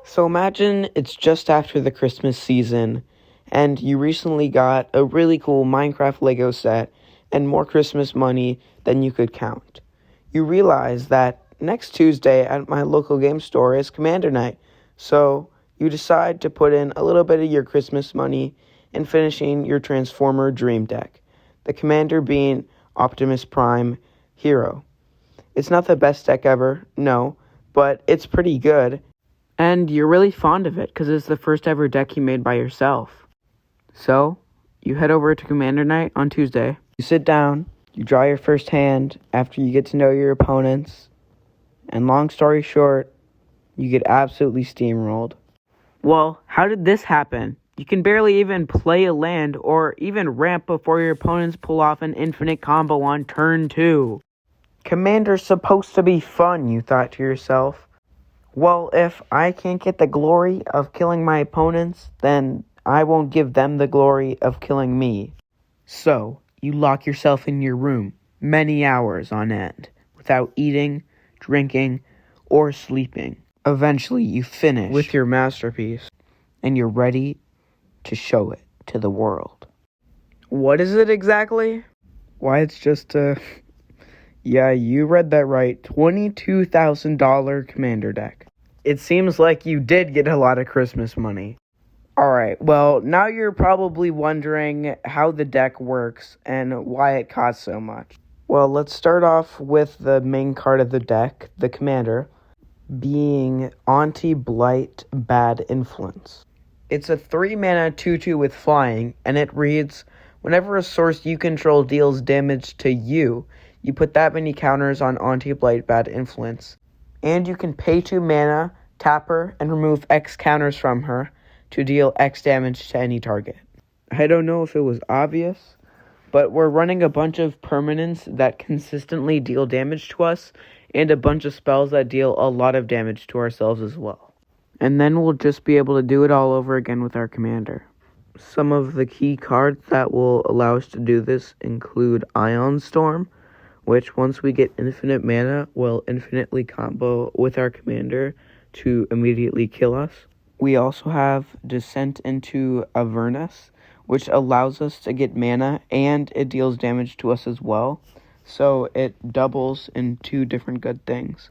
So imagine it's just after the Christmas season, and you recently got a really cool Minecraft Lego set and more Christmas money than you could count. You realize that next Tuesday at my local game store is Commander Night, so you decide to put in a little bit of your Christmas money in finishing your Transformer Dream deck, the Commander being Optimus Prime Hero. It's not the best deck ever, no, but it's pretty good. And you're really fond of it because it's the first ever deck you made by yourself. So, you head over to Commander Night on Tuesday. You sit down, you draw your first hand after you get to know your opponents, and long story short, you get absolutely steamrolled. Well, how did this happen? You can barely even play a land or even ramp before your opponents pull off an infinite combo on turn 2. Commander's supposed to be fun, you thought to yourself. Well, if I can't get the glory of killing my opponents, then I won't give them the glory of killing me. So, you lock yourself in your room many hours on end, without eating, drinking, or sleeping. Eventually, you finish with your masterpiece, and you're ready to show it to the world. What is it exactly? Why, it's just yeah, you read that right. $22,000 Commander deck. It seems like you did get a lot of Christmas money. Alright, well, now you're probably wondering how the deck works and why it costs so much. Well, let's start off with the main card of the deck, the Commander, being Anti-Blight Bad Influence. It's a 3-mana 2/2 with flying, and it reads, whenever a source you control deals damage to you put that many counters on Anti-Blight Bad Influence. And you can pay 2 mana, tap her, and remove X counters from her to deal X damage to any target. I don't know if it was obvious, but we're running a bunch of permanents that consistently deal damage to us, and a bunch of spells that deal a lot of damage to ourselves as well. And then we'll just be able to do it all over again with our Commander. Some of the key cards that will allow us to do this include Ion Storm, which once we get infinite mana, will infinitely combo with our Commander to immediately kill us. We also have Descent into Avernus, which allows us to get mana and it deals damage to us as well. So it doubles in 2 different good things.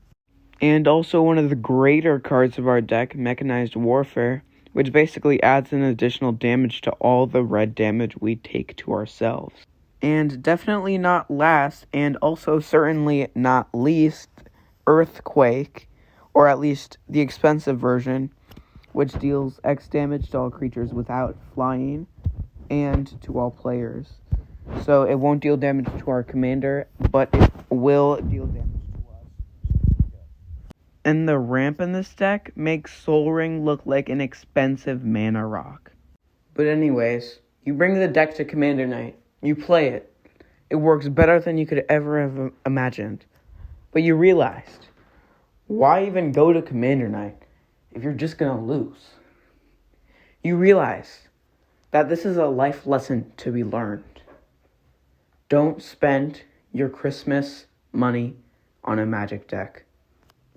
And also one of the greater cards of our deck, Mechanized Warfare, which basically adds an additional damage to all the red damage we take to ourselves. And definitely not last, and also certainly not least, Earthquake, or at least the expensive version, which deals X damage to all creatures without flying, and to all players. So it won't deal damage to our Commander, but it will deal damage to us. And the ramp in this deck makes Sol Ring look like an expensive mana rock. But anyways, you bring the deck to Commander Night. You play it. It works better than you could ever have imagined. But you realized, why even go to Commander Night if you're just gonna lose? You realize that this is a life lesson to be learned. Don't spend your Christmas money on a Magic deck.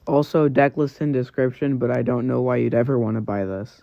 Also, Decklist in description, but I don't know why you'd ever want to buy this.